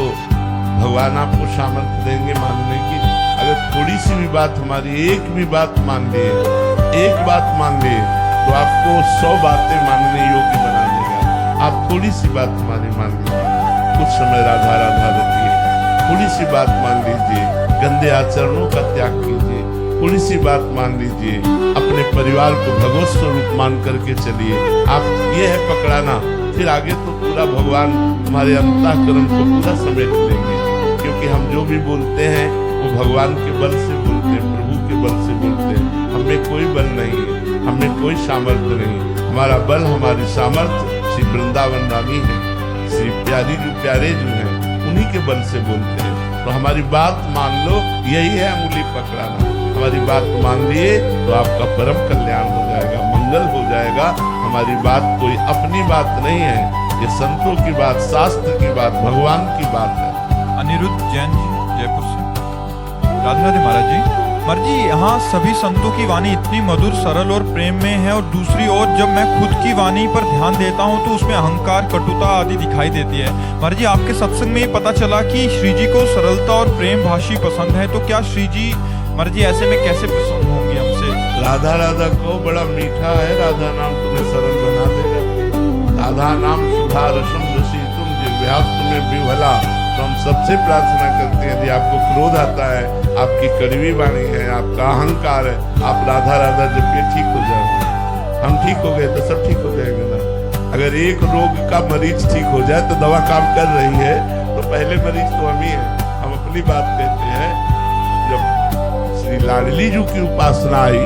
भगवान आपको सामर्थ्य देंगे मानने की। अगर थोड़ी सी भी बात, हमारी एक भी बात मान लिए, एक बात मान लिए, तो आपको 100 बातें मानने योग्य बना देगा। आप थोड़ी सी बात हमारी मान लीजिए, कुछ समय राधा राधा रखिए, थोड़ी सी बात मान लीजिए, गंदे आचरणों का त्याग कीजिए, थोड़ी सी बात मान लीजिए, अपने परिवार को भगवत स्वरूप मान करके चलिए। आप ये है पकड़ाना, फिर आगे तो पूरा भगवान हमारे अंतःकरण को पूरा समेट लेंगे। क्योंकि हम जो भी बोलते हैं वो भगवान के बल से बोलते हैं, प्रभु के बल से बोलते हैं। हमें कोई बल नहीं है, हमें कोई सामर्थ्य नहीं। हमारा बल, हमारी सामर्थ्य श्री वृंदावन रानी है, श्री प्यारी जो प्यारे जो हैं, उन्हीं के बल से बोलते हैं। तो हमारी बात मान लो, यही है उंगली पकड़ाना। हमारी बात मान लिए तो आपका परम कल्याण हो जाएगा, मंगल हो जाएगा। हमारी बात कोई अपनी बात नहीं है, ये संतों की बात, शास्त्र की बात, भगवान की बात है। अनिरुद्ध जैन जी, जयपुर से। राधे राधे महाराज जी। महाराज जी, यहाँ सभी संतों की वाणी इतनी मधुर, सरल और प्रेम में है, और दूसरी ओर जब मैं खुद की वाणी पर ध्यान देता हूँ तो उसमें अहंकार, कटुता आदि दिखाई देती है। महाराज जी, आपके सत्संग में ये पता चला कि श्री जी को सरलता और प्रेम भाषी पसंद है, तो क्या श्री जी महाराज जी ऐसे में कैसे प्रसन्न होंगे हमसे? राधा राधा को बड़ा मीठा है, राधा नाम तुम्हें सरल बना देगा। राधा नाम सुधा रसम रसी तुम जिव्यास तुम्हें विभला। तो हम सबसे प्रार्थना करते हैं, यदि आपको क्रोध आता है, आपकी कड़वी वाणी है, आपका अहंकार है, आप राधा राधा जपिए, ठीक हो जाएगा। हम ठीक हो गए तो सब ठीक हो जाएगा ना। अगर एक रोग का मरीज ठीक हो जाए तो दवा काम कर रही है, तो पहले मरीज तो हम ही है। हम अपनी बात कहते हैं, जब श्री लाडली जी की उपासना आई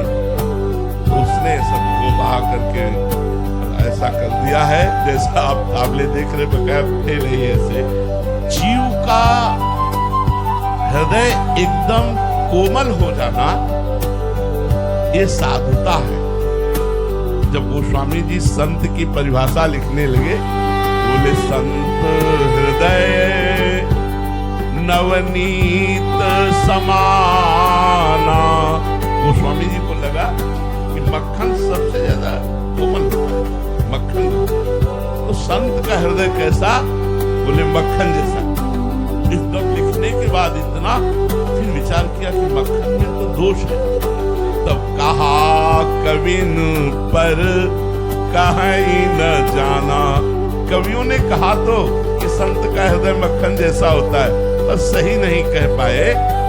तो उसने सबको बहा करके ऐसा कर दिया है, जैसा आप ताबले देख रहे बकाया फटे नहीं ऐसे। जीव का हृदय एकदम कोमल हो जाना, ये साधुता है। जब गोस्वामी जी संत की परिभाषा लिखने लगे, बोले संत हृदय नवनीत समाना। गोस्वामी जी को लगा कि मक्खन सबसे ज्यादा कोमल होता है, मक्खन। तो संत का हृदय कैसा? बोले मक्खन जैसा। एकदम लिखने के बाद इतना फिर विचार किया कि मक्खन में तो दोष है। तब कहा कविन पर कहीं न जाना। कवियों ने कहा तो कि संत का हृदय मक्खन जैसा होता है, पर सही नहीं कह पाए,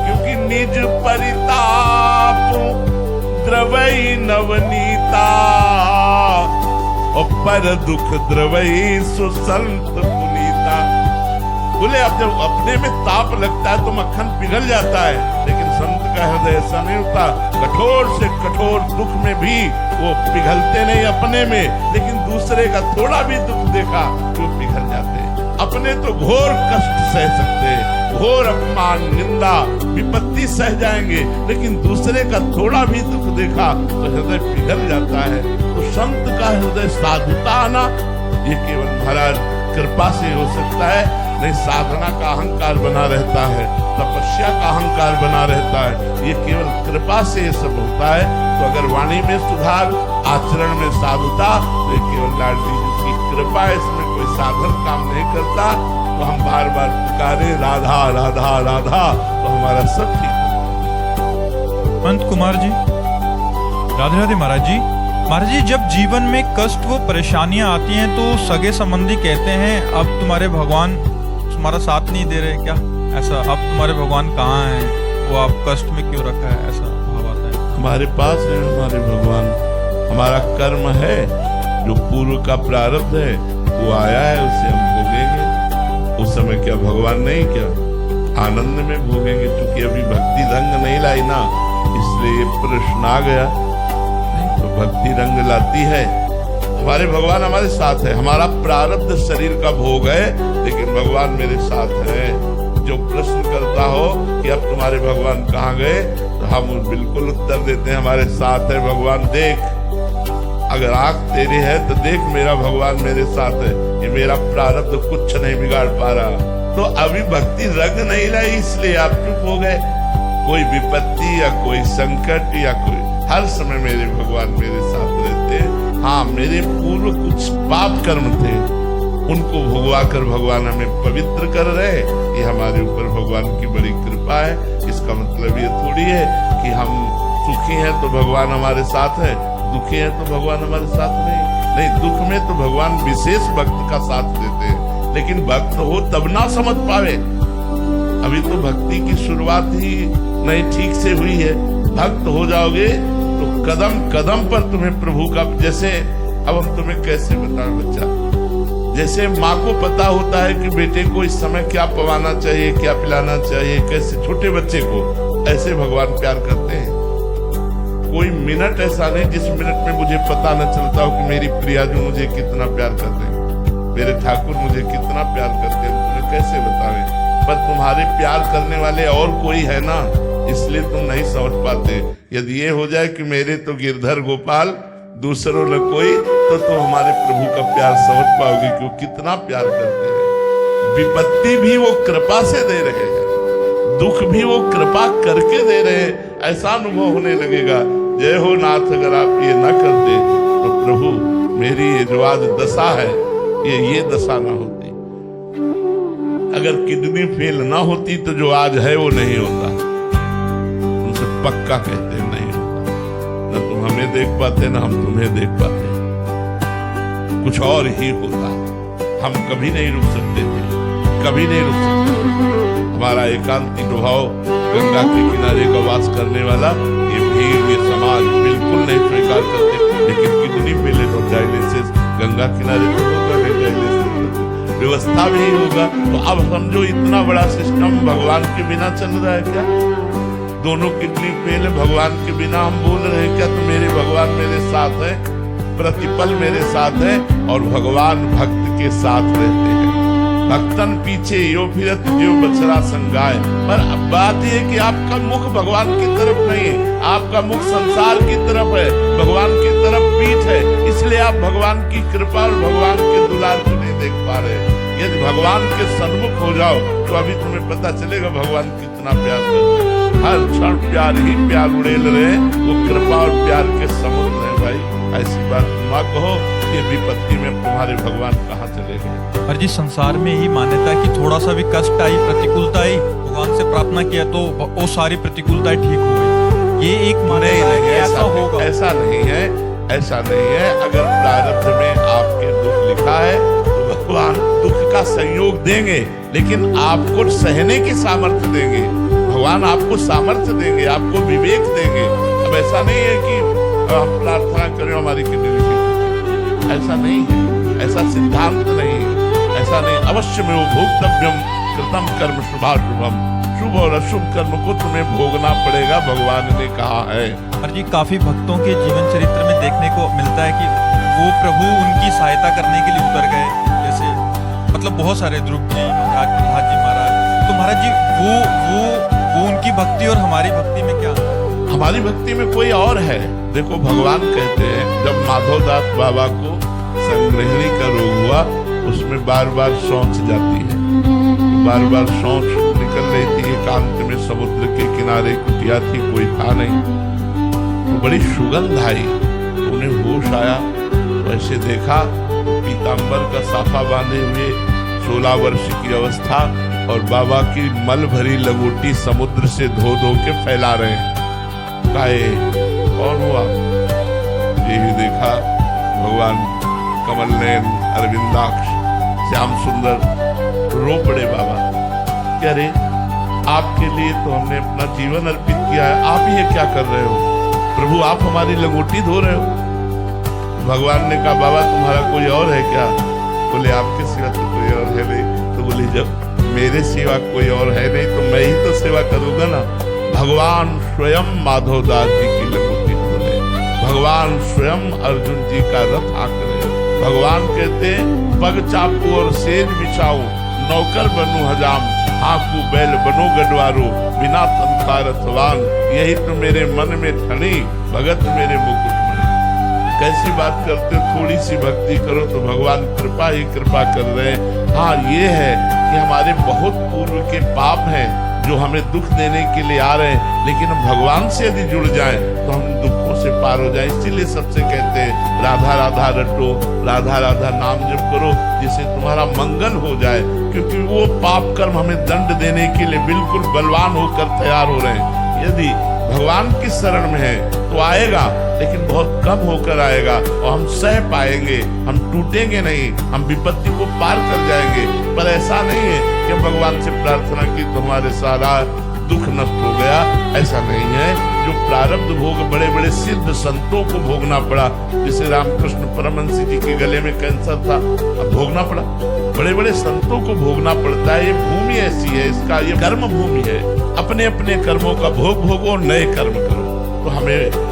क्योंकि निज परिताप द्रवई नवनीता और पर दुख द्रवई सुसंत पुनीता। बोले अब जब अपने में ताप लगता है तो मक्खन पिघल जाता है, लेकिन संत का हृदय ऐसा नहीं होता। कठोर से कठोर दुख में भी वो पिघलते नहीं अपने में, लेकिन दूसरे का थोड़ा भी दुख देखा तो पिघल जाते हैं। अपने तो घोर कष्ट सह सकते हैं, घोर अपमान, निंदा, विपत्ति सह जाएंगे, लेकिन दूसरे का थोड़ा भी दुख देखा तो हृदय पिघल जाता है। तो संत का हृदय साधुता आना, ये केवल महाराज कृपा से हो सकता है, नहीं साधना का अहंकार बना रहता है, तपस्या का अहंकार बना रहता है। ये केवल कृपा से ये सब होता है। तो अगर वाणी में सुधार, आचरण में साधुता, तो ये केवल लाडली जी की कृपा है, इसमें कोई साधन काम नहीं करता। तो हम बार बार पुकारे राधा राधा राधा, तो हमारा सब ठीक हो। अंत कुमार जी, राधे राधे महाराज जी। महाराज जी, जब जीवन में कष्ट व परेशानियां आती हैं तो सगे संबंधी कहते हैं अब तुम्हारे भगवान तुम्हारा साथ नहीं दे रहे क्या? ऐसा अब तुम्हारे भगवान कहाँ हैं, वो आप कष्ट में क्यों रखा है, ऐसा भाव आता है। हमारे पास है हमारे भगवान। हमारा कर्म है, जो पूर्व का प्रारब्ध है वो आया है, उसे हम भोगेंगे। उस समय क्या भगवान नहीं, क्या आनंद में भोगेंगे? क्योंकि अभी भक्ति रंग नहीं लाई ना, इसलिए ये प्रश्न आ गया। नहीं तो भक्ति रंग लाती है। हमारे भगवान हमारे साथ है। हमारा प्रारब्ध शरीर का भोग है, लेकिन भगवान मेरे साथ है। जो प्रश्न करता हो कि अब तुम्हारे भगवान कहाँ गए, तो हम बिल्कुल उत्तर देते हैं हमारे साथ है भगवान। देख, अगर आँख तेरी है तो देख, मेरा भगवान मेरे साथ है। ये मेरा प्रारब्ध कुछ नहीं बिगाड़ पा रहा। तो अभी भक्ति रंग नहीं लाई, इसलिए आप चुप हो गए। कोई विपत्ति या कोई संकट या कोई, हर समय मेरे भगवान मेरे साथ रहते हैं। हाँ, मेरे पूर्व कुछ पाप कर्म थे, उनको भोगवा कर भगवान हमें पवित्र कर रहे। ये हमारे ऊपर भगवान की बड़ी कृपा है। इसका मतलब ये थोड़ी है कि हम सुखी हैं तो भगवान हमारे साथ है, दुखी हैं तो भगवान हमारे साथ नहीं। दुख में तो भगवान विशेष भक्त का साथ देते हैं, लेकिन भक्त हो तब ना समझ पावे। अभी तो भक्ति की शुरुआत ही नहीं ठीक से हुई है। भक्त हो जाओगे तो कदम कदम पर तुम्हें प्रभु का, जैसे अब हम तुम्हें कैसे बताएं बच्चा, जैसे माँ को पता होता है कि बेटे को इस समय क्या पवाना चाहिए, क्या पिलाना चाहिए, कैसे छोटे बच्चे को, ऐसे भगवान प्यार करते हैं। कोई मिनट ऐसा नहीं जिस मिनट में मुझे पता न चलता हो कि मेरी प्रिया जो मुझे कितना प्यार करते हैं, मेरे ठाकुर मुझे कितना प्यार करते हैं, तुम्हें कैसे बतावें। पर तुम्हारे प्यार करने वाले और कोई है ना, इसलिए तुम नहीं समझ पाते। यदि ये हो जाए कि मेरे तो गिरधर गोपाल, दूसरों न कोई, तो तुम हमारे प्रभु का प्यार समझ पाओगे कि वो कितना प्यार करते हैं। विपत्ति भी वो कृपा से दे रहे हैं, दुख भी वो कृपा करके दे रहे हैं, ऐसा अनुभव होने लगेगा। जय हो नाथ, अगर आप ये न करते तो प्रभु मेरी ये जो आज दशा है ये दशा ना होती। अगर किडनी फेल ना होती तो जो आज है वो नहीं होता। उनसे पक्का कहते हैं नहीं होता। न तुम हमें देख पाते न हम तुम्हें देख पाते, कुछ और ही होता। हम कभी नहीं रुक सकते थे, कभी नहीं रुक सकते। हमारा एकांतिक भाव गंगा के किनारे का वास करने वाला ये भीड़, ये समाज बिल्कुल नहीं स्वीकार करते। लेकिन किडनी फेल और डायलिसिस गंगा किनारे तो होगा नहीं, डायलिसिस व्यवस्था भी होगा। तो अब समझो इतना बड़ा सिस्टम भगवान के बिना चल रहा है क्या? दोनों किडनी फेल है, भगवान के बिना हम बोल रहे हैं क्या? तो मेरे भगवान मेरे साथ है, प्रतिपल मेरे साथ है, और भगवान भक्त के साथ रहते हैं। भक्तन पीछे यो फिरत जो बछड़ा संगाय। पर अब बात यह कि आपका मुख भगवान की तरफ नहीं है, आपका मुख संसार की तरफ है, भगवान की तरफ पीठ है। इसलिए आप भगवान की कृपा और भगवान के दुलार को नहीं देख पा रहे। यदि भगवान के सन्मुख हो जाओ तो अभी तुम्हें पता चलेगा भगवान कितना प्यार करते हैं। हर क्षण प्यार ही प्यार उड़ेल रहे, वो कृपा और प्यार के समुद्र है भाई। ऐसी बात माँ कहो, ये विपत्ति में तुम्हारे भगवान कहाँ चले गए? हर जी संसार में ही मान्यता है कि थोड़ा सा भी कष्ट आई, प्रतिकूलता आई, भगवान से प्रार्थना किया तो वो सारी प्रतिकूलताएं ठीक हो गई। ये एक मान्यता है कि ऐसा होगा। ऐसा नहीं है, ऐसा नहीं है। अगर प्रारब्ध में आपके दुख लिखा है तो भगवान दुख का संयोग देंगे, लेकिन आपको सहने की सामर्थ्य देंगे। भगवान आपको सामर्थ्य देंगे, आपको विवेक देंगे। अब ऐसा नहीं है कि हम प्रार्थना करें हमारी किडनी ठीक, ऐसा नहीं है, ऐसा सिद्धांत नहीं है, ऐसा नहीं। अवश्य में वो भोक्तव्यम कृतम कर्म शुभाशुभम, शुभ और अशुभ कर्म को तुम्हें भोगना पड़ेगा, भगवान ने कहा है। हर जी काफी भक्तों के जीवन चरित्र में देखने को मिलता है कि वो प्रभु उनकी सहायता करने के लिए उतर गए। जैसे मतलब बहुत सारे ध्रुव जी महाराज, प्रहलाद जी महाराज। तो महाराज जी वो उनकी भक्ति और हमारी भक्ति में क्या? हमारी भक्ति में कोई और है। देखो भगवान कहते हैं, जब माधवदास बाबा को संग्रहणी का रोग हुआ, उसमें बार बार शौच जाती है, बार बार शौच निकल रही थी। एकांत में समुद्र के किनारे कुटिया थी, कोई था नहीं, तो बड़ी सुगंध आई। उन्हें होश आया, वैसे देखा पीताम्बर का साफा बांधे हुए 16 वर्ष की अवस्था और बाबा की मल भरी लंगोटी समुद्र से धो धो के फैला रहे हैं। काहे कौन हुआ? यही देखा भगवान कमल नयन, अरविंदाक्ष, श्याम सुंदर। रो पड़े बाबा, क्या रे आपके लिए तो हमने अपना जीवन अर्पित किया है, आप ये क्या कर रहे हो? प्रभु आप हमारी लंगोटी धो रहे हो। भगवान ने कहा बाबा तुम्हारा कोई और है क्या? बोले आपके सिवा तो कोई और है नहीं। तो बोले जब मेरे सिवा कोई और है नहीं तो मैं ही तो सेवा करूंगा ना। भगवान स्वयं माधवदास जी की लंगोटी धोले, भगवान स्वयं अर्जुन जी का रथ हाँक रहे। भगवान कहते पग चापू और सेज बिछाऊं, नौकर बनूं हजाम, हाँकू बैल बनो गडवारो, बिना तनखा रथवान, यही तो मेरे मन में ठनी, भगत मेरे मुकुट में। कैसी बात करते हो? थोड़ी सी भक्ति करो तो भगवान कृपा ही कृपा कर रहे हैं। हाँ ये है कि हमारे बहुत पूर्व के पाप हैं जो हमें दुख देने के लिए आ रहे हैं, लेकिन हम भगवान से यदि जुड़ जाएं तो हम दुखों से पार हो जाएं। इसीलिए सबसे कहते हैं राधा राधा रटो, राधा राधा नाम जप करो, जिससे तुम्हारा मंगल हो जाए। क्योंकि वो पाप कर्म हमें दंड देने के लिए बिल्कुल बलवान होकर तैयार हो रहे हैं। यदि भगवान की शरण में है तो आएगा, लेकिन बहुत कम होकर आएगा और हम सह पाएंगे, हम टूटेंगे नहीं, हम विपत्ति को पार कर जाएंगे। पर ऐसा नहीं है कि भगवान से प्रार्थना की तो हमारे सारा दुख नष्ट हो गया, ऐसा नहीं है। जो प्रारब्ध भोग बड़े बड़े सिद्ध संतों को भोगना पड़ा, जैसे रामकृष्ण परमहंस जी के गले में कैंसर था, अब भोगना पड़ा। बड़े बड़े संतों को भोगना पड़ता है। ये भूमि ऐसी है, इसका ये कर्म भूमि है। अपने अपने कर्मों का भोग भोगो, नए कर्म करो। तो हमें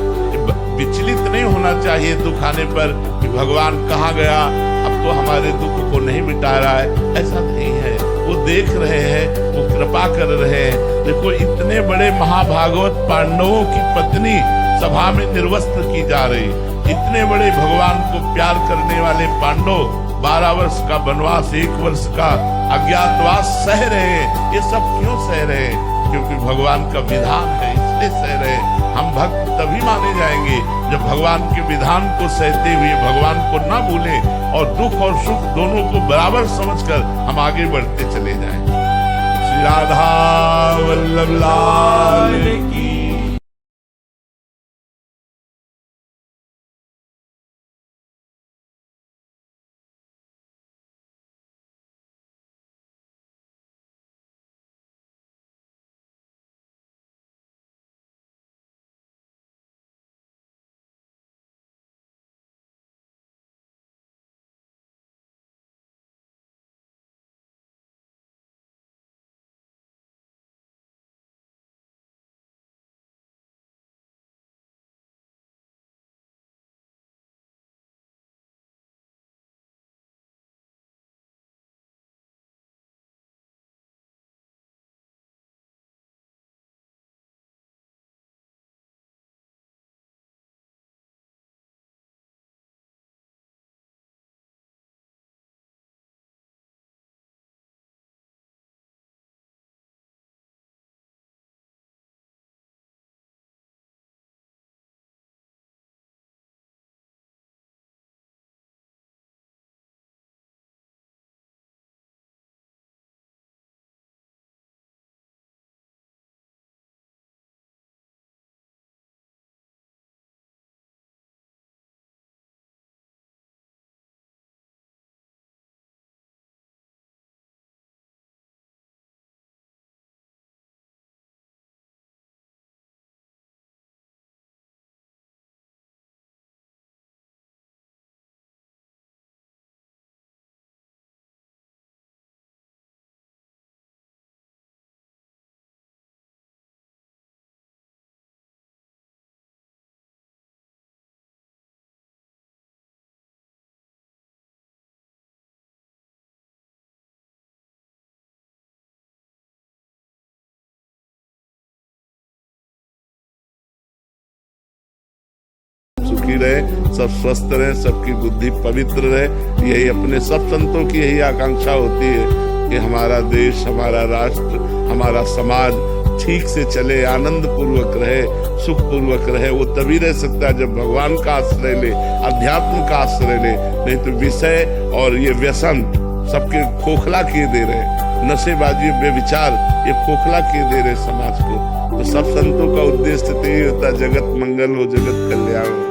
विचलित नहीं होना चाहिए दुख आने पर कि भगवान कहाँ गया, अब तो हमारे दुख को नहीं मिटा रहा है। ऐसा नहीं है, वो देख रहे हैं, वो कृपा कर रहे हैं। देखो इतने बड़े महाभागवत पांडवों की पत्नी सभा में निर्वस्त्र की जा रही, इतने बड़े भगवान को प्यार करने वाले पांडव 12 वर्ष का वनवास, 1 वर्ष का अज्ञातवास सह रहे। ये सब क्यों सह रहे? क्योंकि भगवान का विधान है, इसलिए सह रहे। हम भक्त तभी माने जाएंगे जब भगवान के विधान को सहते हुए भगवान को ना भूलें और दुख और सुख दोनों को बराबर समझकर हम आगे बढ़ते चले जाएं। श्री राधा वल्लभ लाल की। सुखी रहे, सब स्वस्थ रहे, सबकी बुद्धि पवित्र रहे। यही अपने सब संतों की यही आकांक्षा होती है कि हमारा देश, हमारा राष्ट्र, हमारा समाज ठीक से चले, आनंद पूर्वक रहे, सुख पूर्वक रहे। वो तभी रह सकता है जब भगवान का आश्रय ले, अध्यात्म का आश्रय ले। नहीं तो विषय और ये व्यसन सबके खोखला किए दे रहे, नशेबाजी, बेविचार ये खोखला किए दे रहे समाज को। तो सब संतों का उद्देश्य तो यही होता है, जगत मंगल हो, जगत कल्याण हो।